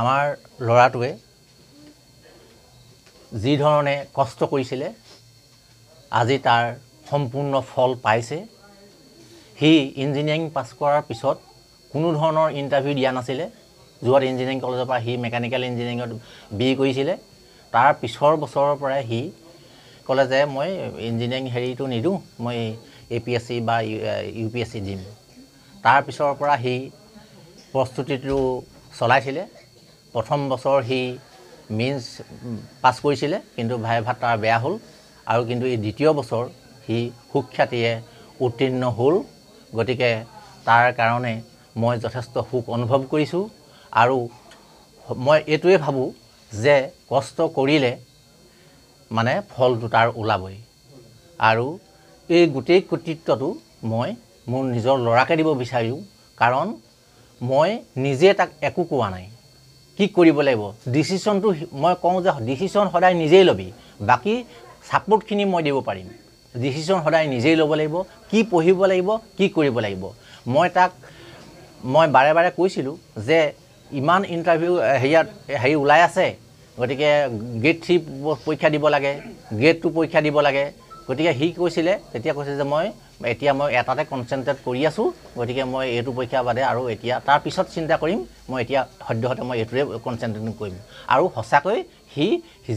আমাৰ ল'ৰাটোৱে যি ধৰণে কষ্ট কৰিছিলে আজি তাৰ সম্পূৰ্ণ ফল পাইছে। সি ইঞ্জিনিয়াৰিং পাছ কৰাৰ পিছত কোনো ধৰণৰ ইণ্টাৰভিউ দিয়া নাছিলে। যোৱাত ইঞ্জিনিয়াৰিং কলেজৰ পৰা সি মেকানিকেল ইঞ্জিনিয়াৰিঙত BA কৰিছিলে। তাৰ পিছৰ বছৰৰ পৰাই সি ক'লে যে মই ইঞ্জিনিয়াৰিং হেৰিটো নিদিওঁ, মই APSC বা UPSC দিম। তাৰ পিছৰ পৰা সি প্ৰস্তুতিটো চলাইছিলে। প্ৰথম বছৰ সি মেইনছ পাছ কৰিছিলে, কিন্তু ভাইভাত তাৰ বেয়া হ'ল। আৰু কিন্তু এই দ্বিতীয় বছৰ সি সুখ্যাতিয়ে উত্তীৰ্ণ হ'ল। গতিকে তাৰ কাৰণে মই যথেষ্ট সুখ অনুভৱ কৰিছোঁ। আৰু মই এইটোৱে ভাবোঁ যে কষ্ট কৰিলে মানে ফলটো তাৰ ওলাবই। আৰু এই গোটেই কৃতিত্বটো মই মোৰ নিজৰ ল'ৰাকে দিব বিচাৰোঁ, কাৰণ মই নিজে তাক একো কোৱা নাই কি কৰিব লাগিব। ডিচিশ্যনটো মই কওঁ যে ডিচিশ্যন সদায় নিজেই ল'বি, বাকী ছাপোৰ্টখিনি মই দিব পাৰিম। ডিচিশ্যন সদায় নিজেই ল'ব লাগিব, কি পঢ়িব লাগিব, কি কৰিব লাগিব। মই বাৰে বাৰে কৈছিলোঁ যে ইমান ইণ্টাৰভিউ হেৰি ওলাই আছে, গতিকে গ্ৰেড 3 পৰীক্ষা দিব লাগে, গ্ৰেড 2 পৰীক্ষা দিব লাগে। গতিকে সি কৈছিলে, তেতিয়া কৈছে যে মই এটাতে কনচেনট্ৰেট কৰি আছোঁ, গতিকে মই এইটো পৰীক্ষা বাদে আৰু এতিয়া তাৰ পিছত চিন্তা কৰিম, মই এতিয়া সদ্যহতে মই এইটোৱে কনচেনট্ৰেট কৰিম। আৰু সঁচাকৈ সি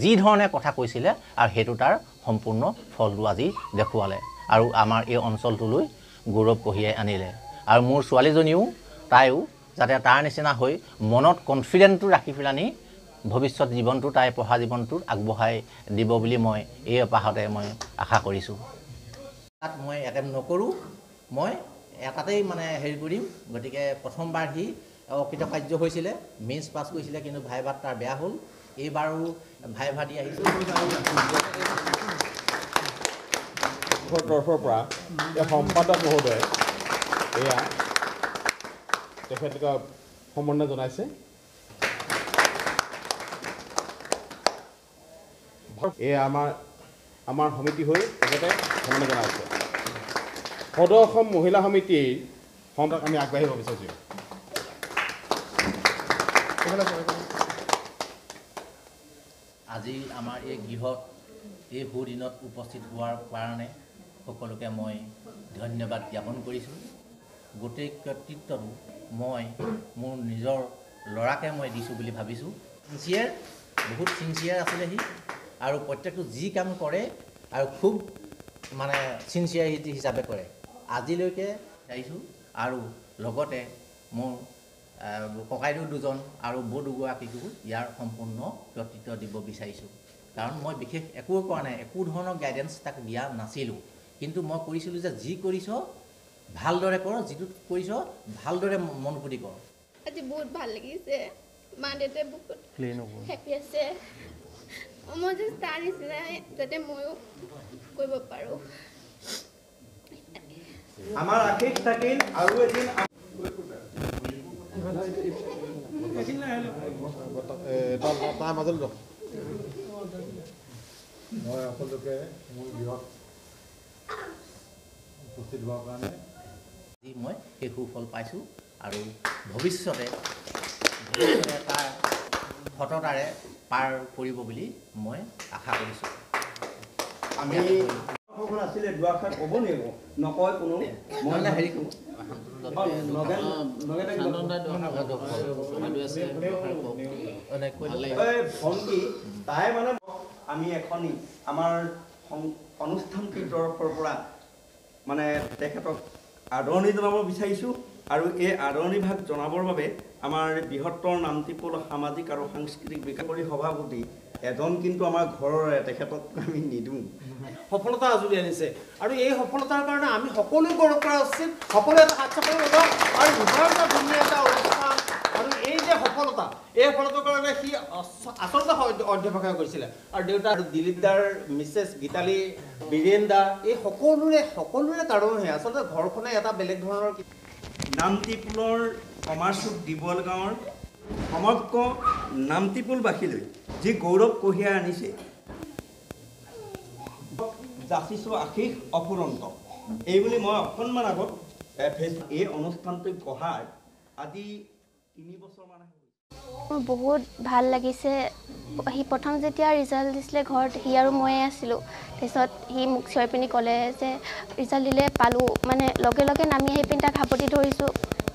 যি ধৰণে কথা কৈছিলে আৰু সেইটো তাৰ সম্পূৰ্ণ ফলটো আজি দেখুৱালে আৰু আমাৰ এই অঞ্চলটোলৈ গৌৰৱ কঢ়িয়াই আনিলে। আৰু মোৰ ছোৱালীজনীও তাইও যাতে তাৰ নিচিনা হৈ মনত কনফিডেন্টটো ৰাখি পেলানি ভৱিষ্যত জীৱনটো তাই পঢ়া জীৱনটোত আগবঢ়াই দিব বুলি মই এই অপাহতে মই আশা কৰিছোঁ। তাত মই এটেম্প নকৰোঁ, মই এটাতেই মানে হেৰি কৰিম। গতিকে প্ৰথমবাৰ সি অকৃতকাৰ্য হৈছিলে, মেইনছ পাছ কৰিছিলে, কিন্তু ভাইভাত তাৰ বেয়া হ'ল। এইবাৰো ভাইভা দি আহিছোঁ। তৰফৰ পৰা সম্পাদক মহোদয় এয়া তেখেতলোকক সম্বৰ্ধনা জনাইছে। এয়া আমাৰ সমিতি হৈ তেখেতে সম্বৰ্ধনা জনাইছে। সদৌ অসম মহিলা সমিতিৰ সম্পাদক আমি আগবাঢ়িব বিচাৰিছোঁ। আজি আমাৰ এই গৃহত এই সুদিনত উপস্থিত হোৱাৰ কাৰণে সকলোকে মই ধন্যবাদ জ্ঞাপন কৰিছোঁ। গোটেই কৃতিত্বটো মই মোৰ নিজৰ ল'ৰাকে মই দিছোঁ বুলি ভাবিছোঁ। বহুত চিনচিয়াৰ আছিলে সি, আৰু প্ৰত্যেকটো যি কাম কৰে আৰু খুব মানে চিনচিয়াৰিটি হিচাপে কৰে। আজিলৈকে চাইছোঁ। আৰু লগতে মোৰ ককাইদেউ দুজন আৰু বৌ দুগৰাকীকো ইয়াৰ সম্পূৰ্ণ কৃতিত্ব দিব বিচাৰিছোঁ। কাৰণ মই বিশেষ একো কৰা নাই, একো ধৰণৰ গাইডেঞ্চ তাক দিয়া নাছিলোঁ। কিন্তু মই কৰিছিলোঁ যে যি কৰিছ ভালদৰে কৰ, যিটো কৰিছ ভালদৰে মন পুতি কৰ। আজি বহুত ভাল লাগিছে, মা দেউতাই বহুত হেপী আছে। মই যে তাৰ নিচিনাই যাতে ময়ো কৰিব পাৰোঁ। আমাৰ আশীষ থাকিল আৰু এদিন তাৰ মাজত মই সকলোকে মোৰ গৃহত উপস্থিত হোৱাৰ কাৰণে আজি মই সেই সুফল পাইছোঁ। আৰু ভৱিষ্যতে তাৰ সততাৰে পাৰ কৰিব বুলি মই আশা কৰিছোঁ। আমি আছিলে দুআষাৰ ক'ব লাগিব, নকয় কোনো। মই হেৰি কৰোঁ ভণ্টি তাই মানে আমি এখন আমাৰ অনুষ্ঠানটিৰ তৰফৰ পৰা মানে তেখেতক আদৰণি জনাব বিচাৰিছোঁ। আৰু এই আদৰণি ভাগ জনাবৰ বাবে আমাৰ বৃহত্তৰ নামটিপোল সামাজিক আৰু সাংস্কৃতিক বিকাশী সভাপতি এজন কিন্তু আমাৰ ঘৰৰে, তেখেতক আমি নিদিওঁ। সফলতা আজৰি আনিছে আৰু এই সফলতাৰ কাৰণে আমি সকলোৱে গৌৰৱ কৰা উচিত। সকলোৱে এটা হাত চাপৰি লগাওক আৰু ইমান এটা ধুনীয়া এটা অনুষ্ঠান আৰু এই যে সফলতা, এই সফলতাৰ কাৰণে সি আচলতে অধ্যক্ষতা কৰিছিলে। আৰু দেউতা দিলীপ দাৰ মিছেছ গীতালী, বীৰেন দা, এই সকলোৰে কাৰণেহে আচলতে ঘৰখনে এটা বেলেগ ধৰণৰ নামটিপোলৰ কমাৰচুক দিবল গাঁৱৰ সমগ্ৰ নামটিপোলবাসীলৈ যি গৌৰৱ কঢ়িয়াই আনিছে, যাচিছোঁ আশীষ অফুৰন্ত। এইবুলি মই অকণমান আগত এই অনুষ্ঠানটো গঢ়াৰ আজি 3 বছৰমান মোৰ বহুত ভাল লাগিছে সি প্ৰথম যেতিয়া ৰিজাল্ট দিছিলে ঘৰত সি আৰু ময়ে আছিলোঁ তাৰপিছত সি মোক চিঞৰি পিনি ক'লে যে ৰিজাল্ট দিলে পালোঁ মানে লগে লগে নামি আহি পিনি তাক সাপতি ধৰিছোঁ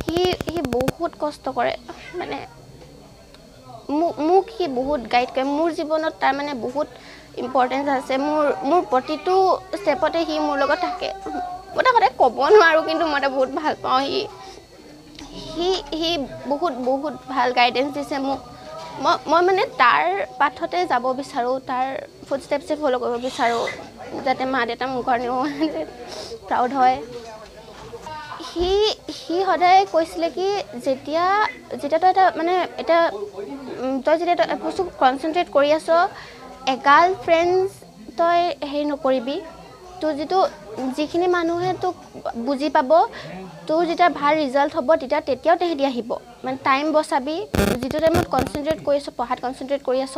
সি বহুত কষ্ট কৰে মানে মোক সি বহুত গাইড কৰে মোৰ জীৱনত তাৰ মানে বহুত ইম্পৰ্টেঞ্চ আছে মোৰ প্ৰতিটো ষ্টেপতে সি মোৰ লগত থাকে মই তাক সদায় ক'ব নোৱাৰোঁ কিন্তু মই তাক বহুত ভাল পাওঁ সি বহুত ভাল গাইডেঞ্চ দিছে মোক মই মানে তাৰ পাথতে যাব বিচাৰোঁ তাৰ ফুটষ্টেপছে ফ'ল' কৰিব বিচাৰোঁ যাতে মা দেউতা মোৰ কাৰণেও প্ৰাউড হয় সি সদায় কৈছিলে কি যেতিয়া তই এটা মানে এটা তই যেতিয়া তই বস্তু কনচেনট্ৰেট কৰি আছ এগাল ফ্ৰেণ্ডছ তই হেৰি নকৰিবি তোৰ যিখিনি মানুহে তোক বুজি পাব তোৰ যেতিয়া ভাল ৰিজাল্ট হ'ব তেতিয়াও তেহেঁতি আহিব মানে টাইম বচাবি যিটো টাইমত কনচেনট্ৰেট কৰি আছ পঢ়াত কনচেনট্ৰেট কৰি আছ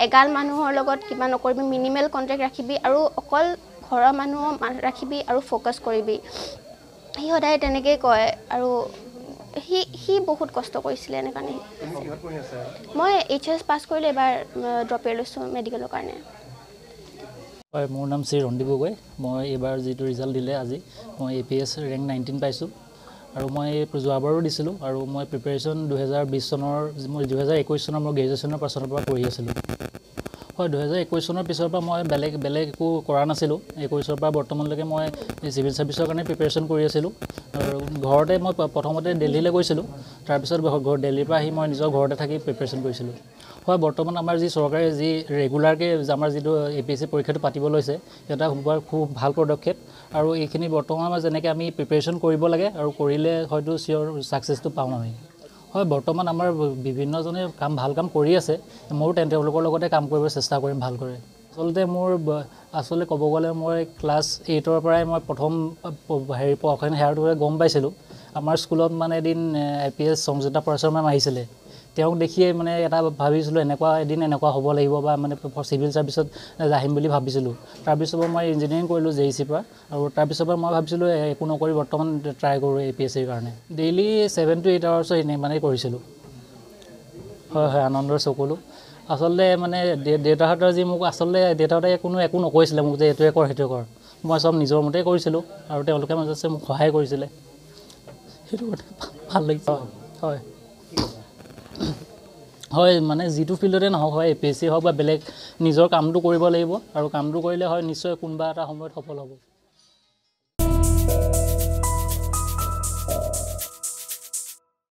এগাল মানুহৰ লগত কিবা নকৰিবি মিনিমেল কণ্টেক্ট ৰাখিবি আৰু অকল ঘৰৰ মানুহ ৰাখিবি আৰু ফ'কাছ কৰিবি সি সদায় তেনেকেই কয় আৰু সি বহুত কষ্ট কৰিছিলে এনেকাৰণে মই HS পাছ কৰিলোঁ এবাৰ ড্ৰপ ইয়েৰ লৈছোঁ মেডিকেলৰ কাৰণে হয় মোৰ নাম শ্ৰী ৰণদীপ গগৈ মই এইবাৰ যিটো ৰিজাল্ট দিলে আজি মই APS ৰেংক 19 পাইছোঁ আৰু মই যোৱাবাৰো দিছিলোঁ আৰু মই প্ৰিপেৰেশ্যন 2021 চনৰ মই গ্ৰেজুৱেশ্যনৰ পাছৰ পৰা কৰি আছিলোঁ হয় 2021 চনৰ পিছৰ পৰা মই বেলেগ একো কৰা নাছিলোঁ 21 পৰা বৰ্তমানলৈকে মই চিভিল ছাৰ্ভিচৰ কাৰণে প্ৰিপেৰেশ্যন কৰি আছিলোঁ আৰু ঘৰতে মই প্ৰথমতে দিল্লীলৈ গৈছিলোঁ তাৰপিছত দিল্লীৰ পৰা আহি মই নিজৰ ঘৰতে থাকি প্ৰিপেৰেশ্যন কৰিছিলোঁ হয় বৰ্তমান আমাৰ যি চৰকাৰে যি ৰেগুলাৰকৈ আমাৰ যিটো APSC পৰীক্ষাটো পাতিব লৈছে এটা খুব ভাল পদক্ষেপ আৰু এইখিনি বৰ্তমান আমাৰ যেনেকৈ আমি প্ৰিপেৰেশ্যন কৰিব লাগে আৰু কৰিলে হয়তো চিয়'ৰ ছাকচেছটো পাম আমি হয় বৰ্তমান আমাৰ বিভিন্নজনে ভাল কাম কৰি আছে ময়ো তেওঁলোকৰ লগতে কাম কৰিব চেষ্টা কৰিম ভালকৈ আচলতে ক'ব গ'লে মই ক্লাছ 8ৰ পৰাই মই প্ৰথম সেয়াটো গম পাইছিলোঁ আমাৰ স্কুলত মানে এদিন APS সংযুক্তা পৰাশৰ মেম আহিছিলে তেওঁক দেখিয়ে মানে এটা ভাবিছিলোঁ এদিন এনেকুৱা হ'ব লাগিব বা মানে চিভিল ছাৰ্ভিচত আহিম বুলি ভাবিছিলোঁ তাৰপিছৰ পৰা মই ইঞ্জিনিয়াৰিং কৰিলোঁ JEC পৰা আৰু তাৰপিছৰ পৰা মই ভাবিছিলোঁ একো নকৰি বৰ্তমান ট্ৰাই কৰোঁ APSCৰ কাৰণে ডেইলি 7 to 8 আৱাৰ্ছ মানে কৰিছিলোঁ হয় আনন্দৰ চকুলো আচলতে মানে দেউতাহঁতৰ যি মোক দেউতাহঁতে একো নকৈছিলে মোক যে এইটোৱে কৰ সেইটোৱে কৰ মই চব নিজৰ মতেই কৰিছিলোঁ আৰু তেওঁলোকে মাজতে মোক সহায় কৰিছিলে সেইটো কথা ভাল লাগিছে হয় মানে যিটো ফিল্ডতে নহওক হয় APSC হওক বা বেলেগ নিজৰ কামটো কৰিব লাগিব আৰু কামটো কৰিলে হয় নিশ্চয় কোনোবা এটা সময়ত সফল হ'ব